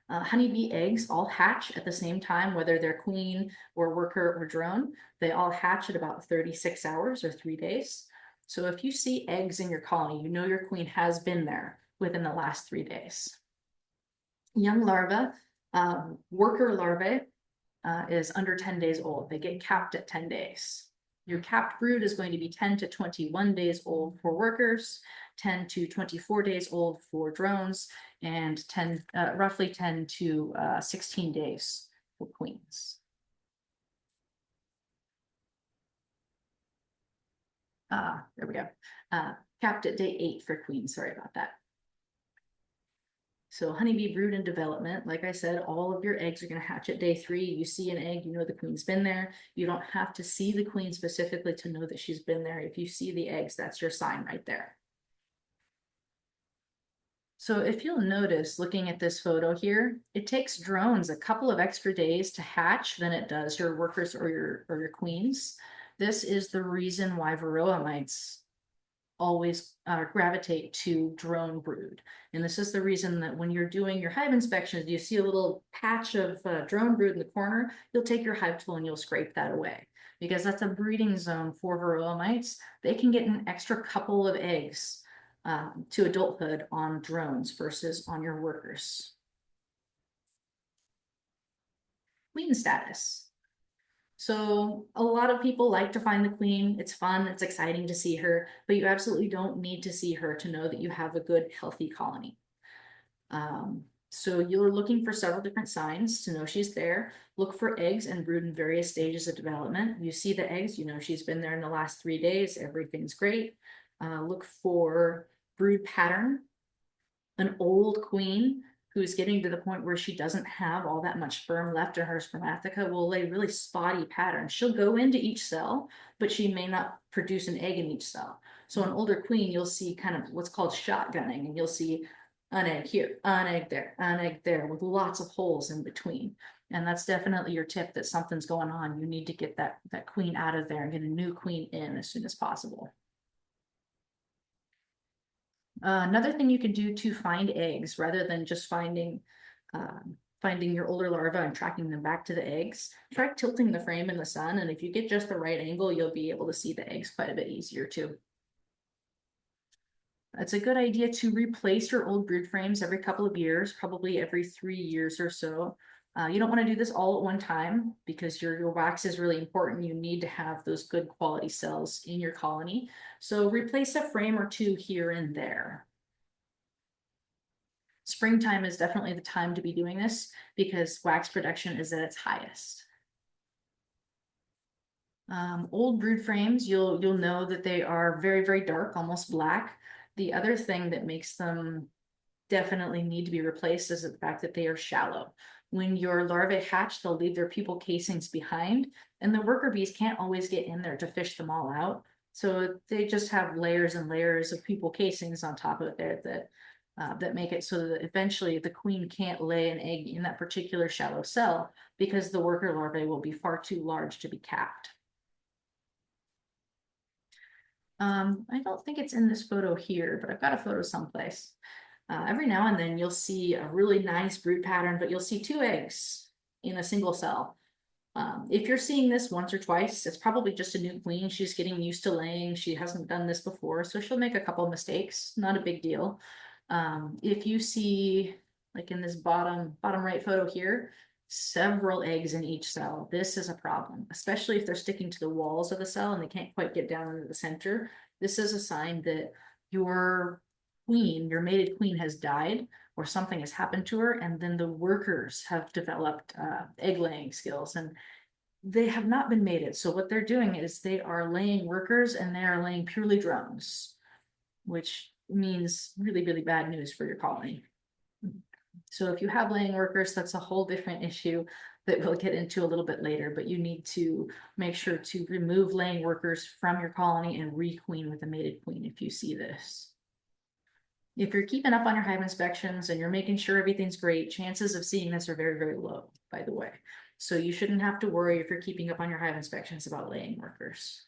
Honeybee eggs all hatch at the same time, whether they're queen or worker or drone. They all hatch at about 36 hours or 3 days. So if you see eggs in your colony, you know your queen has been there within the last 3 days. Young larvae, worker larvae, is under 10 days old. They get capped at 10 days. Your capped brood is going to be 10 to 21 days old for workers, 10 to 24 days old for drones, and roughly 10 to 16 days for queens. There we go. Capped at day 8 for queens. Sorry about that. So honeybee brood and development, like I said, all of your eggs are going to hatch at day 3. You see an egg, you know the queen's been there. You don't have to see the queen specifically to know that she's been there. If you see the eggs, that's your sign right there. So if you'll notice, looking at this photo here, it takes drones a couple of extra days to hatch than it does your workers or your queens. This is the reason why varroa mites always gravitate to drone brood. And this is the reason that when you're doing your hive inspections, you see a little patch of drone brood in the corner, you'll take your hive tool and you'll scrape that away, because that's a breeding zone for varroa mites. They can get an extra couple of eggs to adulthood on drones versus on your workers. Queen status. So a lot of people like to find the queen. It's fun, it's exciting to see her, but you absolutely don't need to see her to know that you have a good, healthy colony. So you're looking for several different signs to know she's there. Look for eggs and brood in various stages of development. You see the eggs, you know she's been there in the last 3 days, everything's great. Look for brood pattern. An old queen who's getting to the point where she doesn't have all that much sperm left in her spermatheca will lay really spotty patterns. She'll go into each cell, but she may not produce an egg in each cell. So an older queen, you'll see kind of what's called shotgunning, and you'll see an egg here, an egg there, with lots of holes in between. And that's definitely your tip that something's going on. You need to get that queen out of there and get a new queen in as soon as possible. Another thing you can do to find eggs, rather than just finding your older larvae and tracking them back to the eggs, try tilting the frame in the sun, and if you get just the right angle, you'll be able to see the eggs quite a bit easier too. It's a good idea to replace your old brood frames every couple of years, probably every 3 years or so. You don't want to do this all at one time because your wax is really important. You need to have those good quality cells in your colony. So replace a frame or two here and there. Springtime is definitely the time to be doing this because wax production is at its highest. Old brood frames, you'll know that they are very, very dark, almost black. The other thing that makes them definitely need to be replaced is the fact that they are shallow. When your larvae hatch, they'll leave their pupal casings behind, and the worker bees can't always get in there to fish them all out. So they just have layers and layers of pupal casings on top of there that make it so that eventually the queen can't lay an egg in that particular shallow cell because the worker larvae will be far too large to be capped. I don't think it's in this photo here, but I've got a photo someplace. Every now and then you'll see a really nice brood pattern, but you'll see 2 eggs in a single cell. If you're seeing this once or twice, it's probably just a new queen. She's getting used to laying. She hasn't done this before, so she'll make a couple of mistakes. Not a big deal. If you see, like in this bottom right photo here, several eggs in each cell, this is a problem, especially if they're sticking to the walls of the cell and they can't quite get down into the center. This is a sign that your queen, your mated queen, has died or something has happened to her, and then the workers have developed egg laying skills and they have not been mated. So what they're doing is they are laying workers and they are laying purely drones, which means really, really bad news for your colony. So if you have laying workers, that's a whole different issue that we'll get into a little bit later, but you need to make sure to remove laying workers from your colony and requeen with a mated queen if you see this. If you're keeping up on your hive inspections and you're making sure everything's great, chances of seeing this are very, very low, by the way. So you shouldn't have to worry if you're keeping up on your hive inspections about laying workers.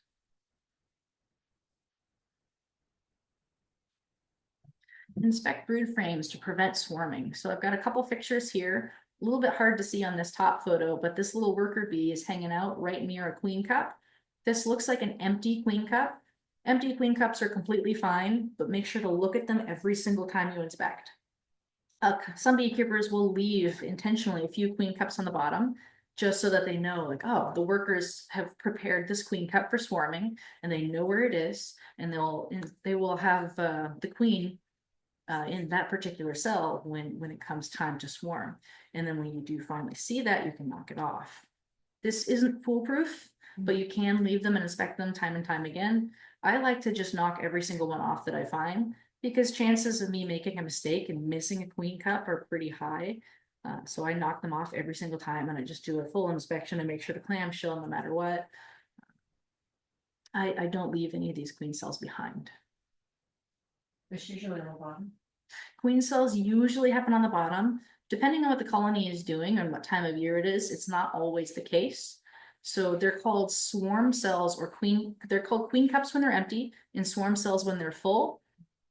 Inspect brood frames to prevent swarming. So I've got a couple pictures here, a little bit hard to see on this top photo, but this little worker bee is hanging out right near a queen cup. This looks like an empty queen cup. Empty queen cups are completely fine, but make sure to look at them every single time you inspect. Some beekeepers will leave intentionally a few queen cups on the bottom just so that they know, like, oh, the workers have prepared this queen cup for swarming and they know where it is, and they will have the queen in that particular cell when it comes time to swarm. And then when you do finally see that, you can knock it off. This isn't foolproof, but you can leave them and inspect them time and time again. I like to just knock every single one off that I find because chances of me making a mistake and missing a queen cup are pretty high. So I knock them off every single time and I just do a full inspection and make sure the clamshell no matter what. I don't leave any of these queen cells behind. It's usually on the bottom. Queen cells usually happen on the bottom. Depending on what the colony is doing and what time of year it is, it's not always the case. So they're called swarm cells or they're called queen cups when they're empty and swarm cells when they're full.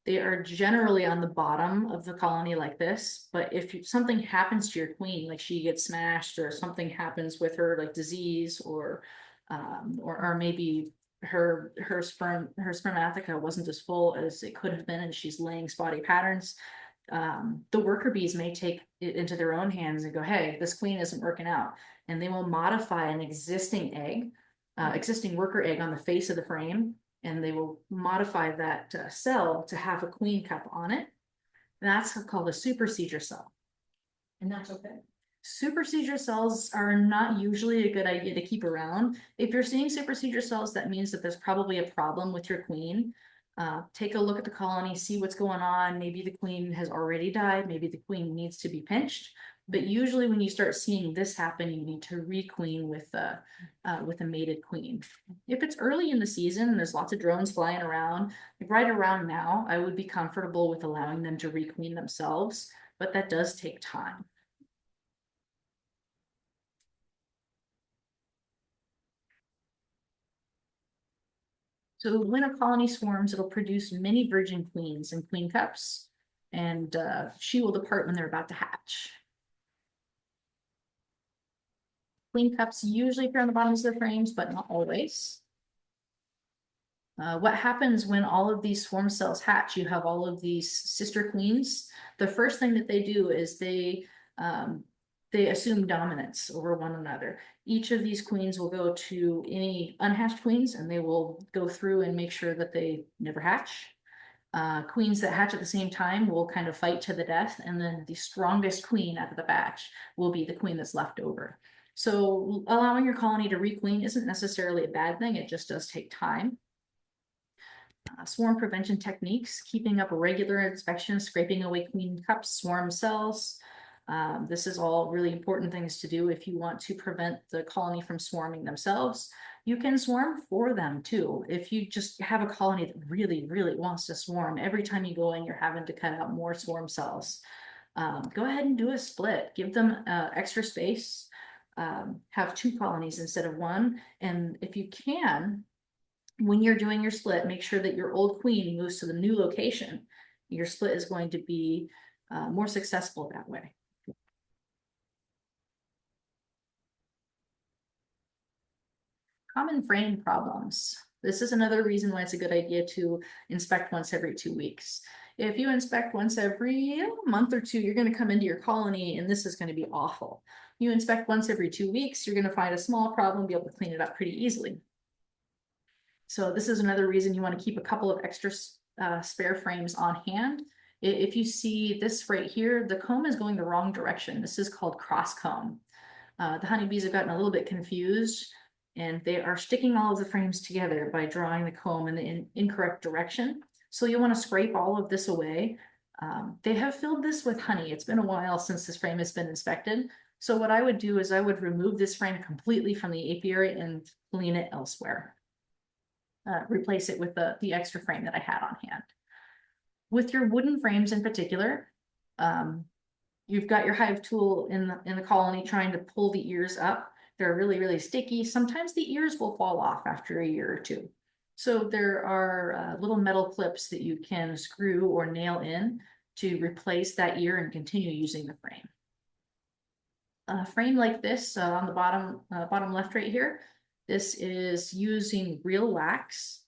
They are generally on the bottom of the colony like this, but if something happens to your queen, like she gets smashed or something happens with her, like disease or maybe her spermatheca wasn't as full as it could have been and she's laying spotty patterns, the worker bees may take it into their own hands and go, hey, this queen isn't working out, and they will modify an existing egg, existing worker egg on the face of the frame, and they will modify that cell to have a queen cup on it. And that's called a supersedure cell. And that's okay. Supersedure cells are not usually a good idea to keep around. If you're seeing supersedure cells, that means that there's probably a problem with your queen. Take a look at the colony, see what's going on. Maybe the queen has already died. Maybe the queen needs to be pinched. But usually when you start seeing this happen, you need to requeen with a mated queen. If it's early in the season and there's lots of drones flying around, like right around now, I would be comfortable with allowing them to requeen themselves, but that does take time. So when a colony swarms, it'll produce many virgin queens and queen cups, and she will depart when they're about to hatch. Queen cups usually appear on the bottoms of the frames, but not always. What happens when all of these swarm cells hatch? You have all of these sister queens. The first thing that they do is they assume dominance over one another. Each of these queens will go to any unhatched queens and they will go through and make sure that they never hatch. Queens that hatch at the same time will kind of fight to the death, and then the strongest queen out of the batch will be the queen that's left over. So allowing your colony to requeen isn't necessarily a bad thing, it just does take time. Swarm prevention techniques, keeping up regular inspections, scraping away queen cups, swarm cells. This is all really important things to do if you want to prevent the colony from swarming themselves. You can swarm for them too. If you just have a colony that really, really wants to swarm, every time you go in, you're having to cut out more swarm cells. Go ahead and do a split. Give them extra space. Have 2 colonies instead of 1. And if you can, when you're doing your split, make sure that your old queen moves to the new location. Your split is going to be more successful that way. Common frame problems. This is another reason why it's a good idea to inspect once every 2 weeks. If you inspect once every month or 2, you're going to come into your colony and this is going to be awful. You inspect once every 2 weeks, you're going to find a small problem, be able to clean it up pretty easily. So this is another reason you want to keep a couple of extra spare frames on hand. If you see this right here, the comb is going the wrong direction. This is called cross comb. The honeybees have gotten a little bit confused and they are sticking all of the frames together by drawing the comb in the incorrect direction. So you want to scrape all of this away. They have filled this with honey. It's been a while since this frame has been inspected. So what I would do is I would remove this frame completely from the apiary and clean it elsewhere. Replace it with the extra frame that I had on hand. With your wooden frames in particular, you've got your hive tool in the colony trying to pull the ears up. They're really, really sticky. Sometimes the ears will fall off after a year or 2. So there are little metal clips that you can screw or nail in to replace that ear and continue using the frame. A frame like this on the bottom left right here, this is using real wax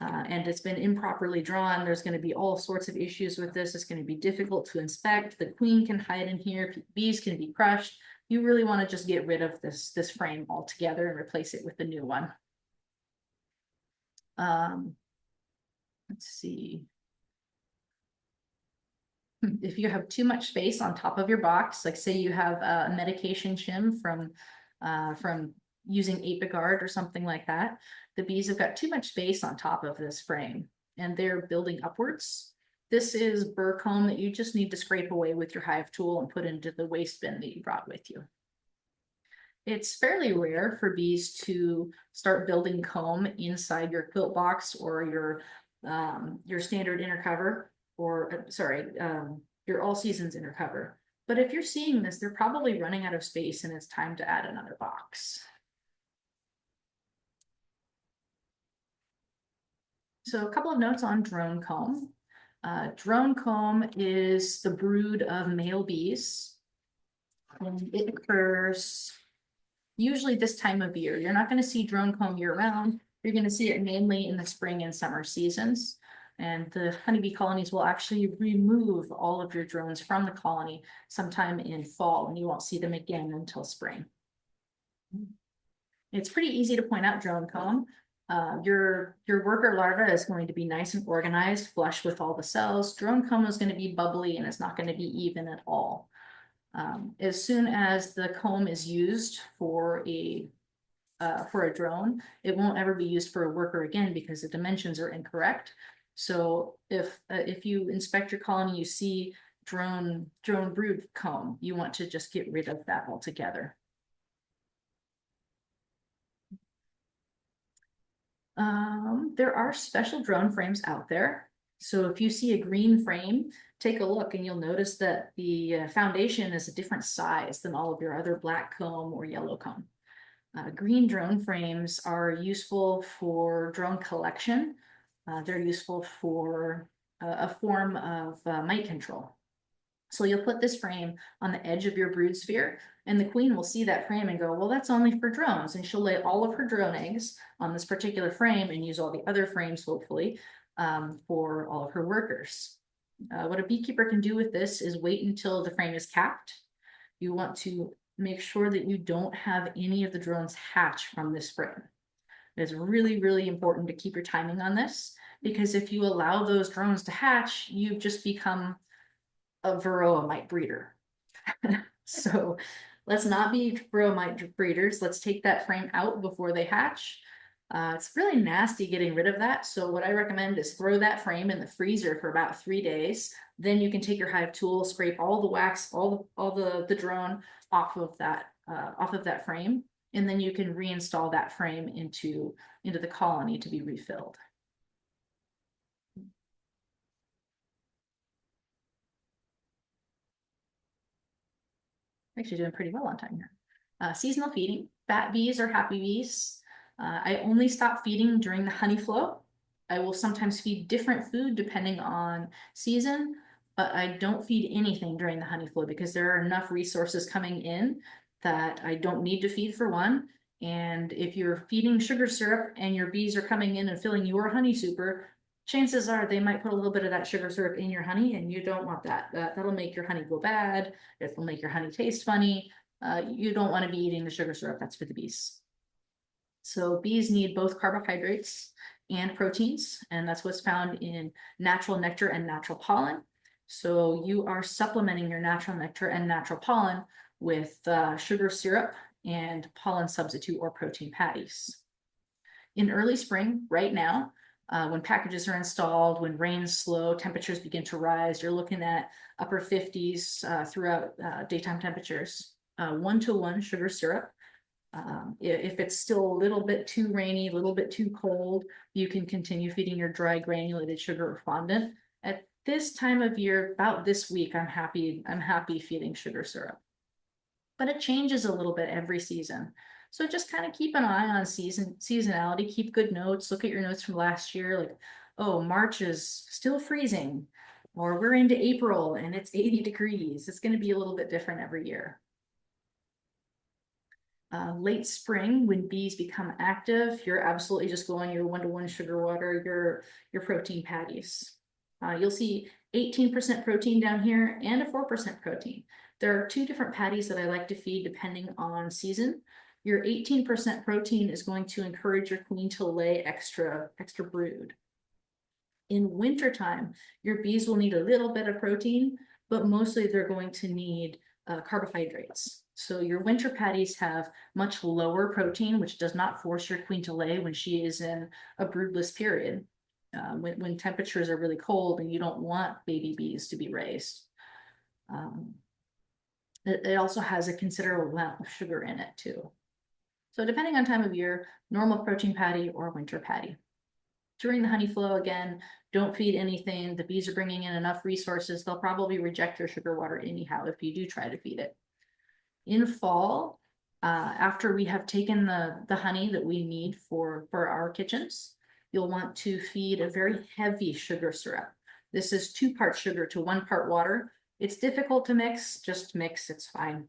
and it's been improperly drawn. There's going to be all sorts of issues with this. It's going to be difficult to inspect. The queen can hide in here. Bees can be crushed. You really want to just get rid of this frame altogether and replace it with a new one. Let's see. If you have too much space on top of your box, like say you have a medication shim from using Apigard or something like that, the bees have got too much space on top of this frame and they're building upwards. This is burr comb that you just need to scrape away with your hive tool and put into the waste bin that you brought with you. It's fairly rare for bees to start building comb inside your quilt box or your standard inner cover, or your all seasons inner cover. But if you're seeing this, they're probably running out of space and it's time to add another box. So a couple of notes on drone comb. Drone comb is the brood of male bees. And it occurs usually this time of year. You're not going to see drone comb year round. You're going to see it mainly in the spring and summer seasons. And the honeybee colonies will actually remove all of your drones from the colony sometime in fall, and you won't see them again until spring. It's pretty easy to point out drone comb. Your worker larva is going to be nice and organized, flush with all the cells. Drone comb is going to be bubbly and it's not going to be even at all. As soon as the comb is used for a drone, it won't ever be used for a worker again because the dimensions are incorrect. So if you inspect your colony, you see drone brood comb, you want to just get rid of that altogether. There are special drone frames out there. So if you see a green frame, take a look and you'll notice that the foundation is a different size than all of your other black comb or yellow comb. Green drone frames are useful for drone collection. They're useful for a form of mite control. So you'll put this frame on the edge of your brood sphere, and the queen will see that frame and go, well, that's only for drones. And she'll lay all of her drone eggs on this particular frame and use all the other frames, hopefully, for all of her workers. What a beekeeper can do with this is wait until the frame is capped. You want to make sure that you don't have any of the drones hatch from this frame. It's really, really important to keep your timing on this, because if you allow those drones to hatch, you've just become a varroa mite breeder. So let's not be varroa mite breeders. Let's take that frame out before they hatch. It's really nasty getting rid of that. So what I recommend is throw that frame in the freezer for about 3 days. Then you can take your hive tool, scrape all the wax, all the drone off of that frame, and then you can reinstall that frame into the colony to be refilled. Actually doing pretty well on time here. Seasonal feeding. Fat bees are happy bees. I only stop feeding during the honey flow. I will sometimes feed different food depending on season, but I don't feed anything during the honey flow because there are enough resources coming in that I don't need to feed, for one. And if you're feeding sugar syrup and your bees are coming in and filling your honey super, chances are they might put a little bit of that sugar syrup in your honey, and you don't want that. That'll make your honey go bad. It'll make your honey taste funny. You don't want to be eating the sugar syrup. That's for the bees. So bees need both carbohydrates and proteins, and that's what's found in natural nectar and natural pollen. So you are supplementing your natural nectar and natural pollen with sugar syrup and pollen substitute or protein patties. In early spring, right now, when packages are installed, when rain's slow, temperatures begin to rise, you're looking at upper 50s throughout daytime temperatures. 1-to-1 sugar syrup. If it's still a little bit too rainy, a little bit too cold, you can continue feeding your dry granulated sugar or fondant. At this time of year, about this week, I'm happy feeding sugar syrup. But it changes a little bit every season. So just kind of keep an eye on seasonality, keep good notes, look at your notes from last year, like, oh, March is still freezing, or we're into April and it's 80 degrees. It's going to be a little bit different every year. Late spring, when bees become active, you're absolutely just going your 1-to-1 sugar water, your protein patties. You'll see 18% protein down here and a 4% protein. There are 2 different patties that I like to feed depending on season. Your 18% protein is going to encourage your queen to lay extra brood. In wintertime, your bees will need a little bit of protein, but mostly they're going to need carbohydrates. So your winter patties have much lower protein, which does not force your queen to lay when she is in a broodless period, when temperatures are really cold and you don't want baby bees to be raised. It also has a considerable amount of sugar in it too. So depending on time of year, normal protein patty or winter patty. During the honey flow, again, don't feed anything. The bees are bringing in enough resources. They'll probably reject your sugar water anyhow if you do try to feed it. In fall, after we have taken the honey that we need for our kitchens, you'll want to feed a very heavy sugar syrup. This is 2 parts sugar to 1 part water. It's difficult to mix, just mix, it's fine.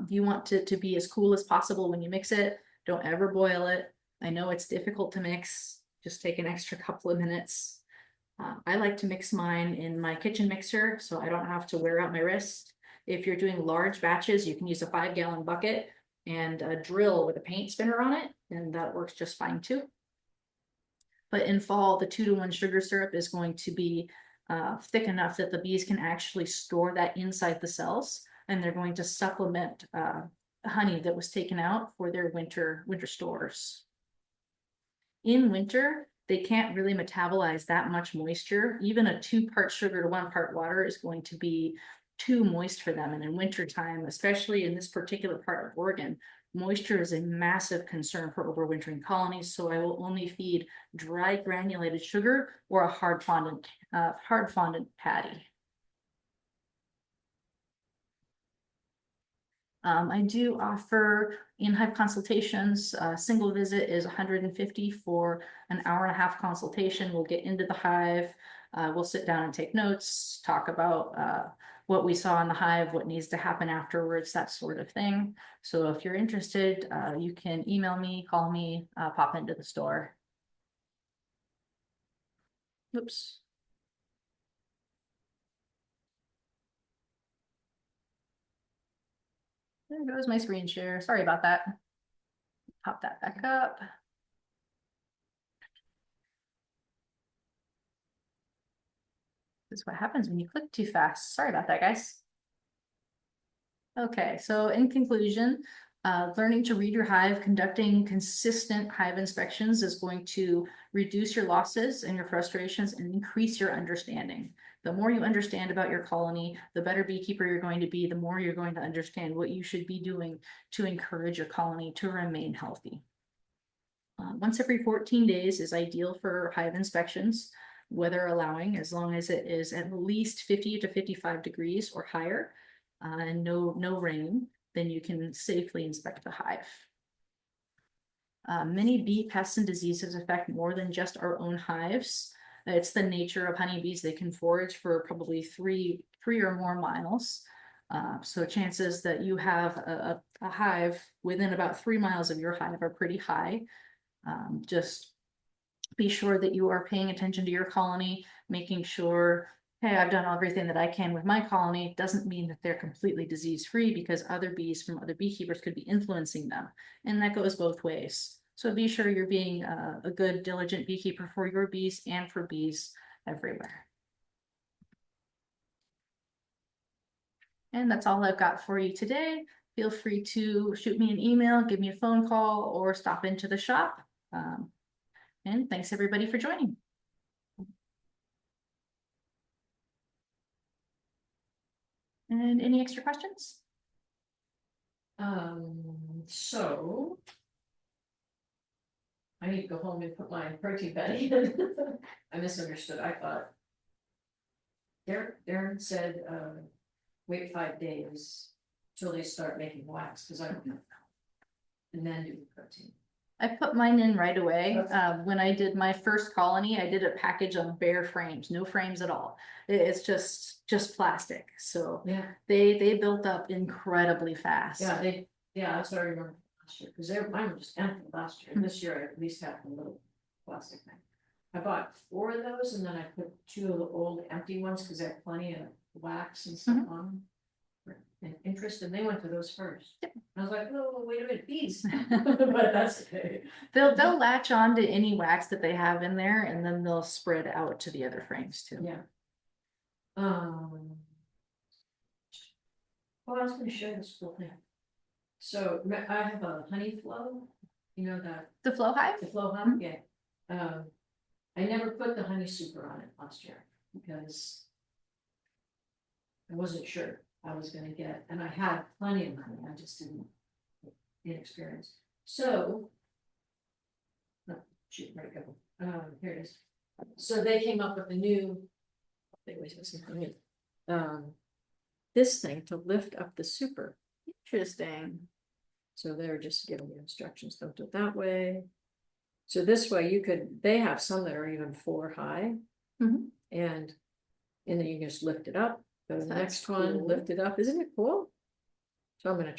You want it to be as cool as possible when you mix it. Don't ever boil it. I know it's difficult to mix, just take an extra couple of minutes. I like to mix mine in my kitchen mixer so I don't have to wear out my wrist. If you're doing large batches, you can use a 5-gallon bucket and a drill with a paint spinner on it, and that works just fine too. But in fall, the 2-to-1 sugar syrup is going to be thick enough that the bees can actually store that inside the cells. and they're going to supplement honey that was taken out for their winter stores. In winter, they can't really metabolize that much moisture. Even a 2-part sugar to 1 part water is going to be too moist for them. And in wintertime, especially in this particular part of Oregon, moisture is a massive concern for overwintering colonies. So I will only feed dry granulated sugar or a hard fondant patty. I do offer in-hive consultations. Single visit is $150 for an hour-and-a-half consultation. We'll get into the hive. We'll sit down and take notes, talk about what we saw in the hive, what needs to happen afterwards, that sort of thing. So if you're interested, you can email me, call me, pop into the store. Oops. There goes my screen share. Sorry about that. Pop that back up. This is what happens when you click too fast. Sorry about that, guys. Okay, so in conclusion, learning to read your hive, conducting consistent hive inspections is going to reduce your losses and your frustrations and increase your understanding. The more you understand about your colony, the better beekeeper you're going to be, the more you're going to understand what you should be doing to encourage your colony to remain healthy. Once every 14 days is ideal for hive inspections, weather allowing, as long as it is at least 50 to 55 degrees or higher, and no rain, then you can safely inspect the hive. Many bee pests and diseases affect more than just our own hives. It's the nature of honeybees. They can forage for probably three or more miles. So chances that you have a hive within about 3 miles of your hive are pretty high. Just be sure that you are paying attention to your colony, making sure, hey, I've done everything that I can with my colony. Doesn't mean that they're completely disease-free, because other bees from other beekeepers could be influencing them. And that goes both ways. So be sure you're being a good, diligent beekeeper for your bees and for bees everywhere. And that's all I've got for you today. Feel free to shoot me an email, give me a phone call, or stop into the shop. And thanks everybody for joining. And any extra questions? So I need to go home and put my protein patty in. I misunderstood. I thought Darren said, wait 5 days till they start making wax, because I don't have that. And then do the protein. I put mine in right away. When I did my first colony, I did a package on bare frames, no frames at all. It's just plastic. So Yeah, they built up incredibly fast. yeah, that's what I remember last year, because mine were just empty last year. This year I at least have a little plastic thing. I bought 4 of those, and then I put 2 of the old empty ones because I have plenty of wax and stuff on them. And interest, and they went to those first. Yep. I was like, oh, wait a minute, bees. But that's okay. They'll latch on to any wax that they have in there, and then they'll spread out to the other frames too. Yeah. Well, I was going to share this cool thing. So I have a honey flow. You know that The flow hive? the flow hive. Yeah. I never put the honey super on it last year because I wasn't sure I was gonna get, and I had plenty of honey, I just didn't inexperienced. So, oh, shoot, where'd it go? Here it is. So they came up with a new, this thing to lift up the super. Interesting. So they're just giving you instructions, don't do it that way. So this way they have some that are even 4 high. Mm-hmm. And then you can just lift it up, go to the That's next one, cool. lift it up. Isn't it cool? So I'm gonna try.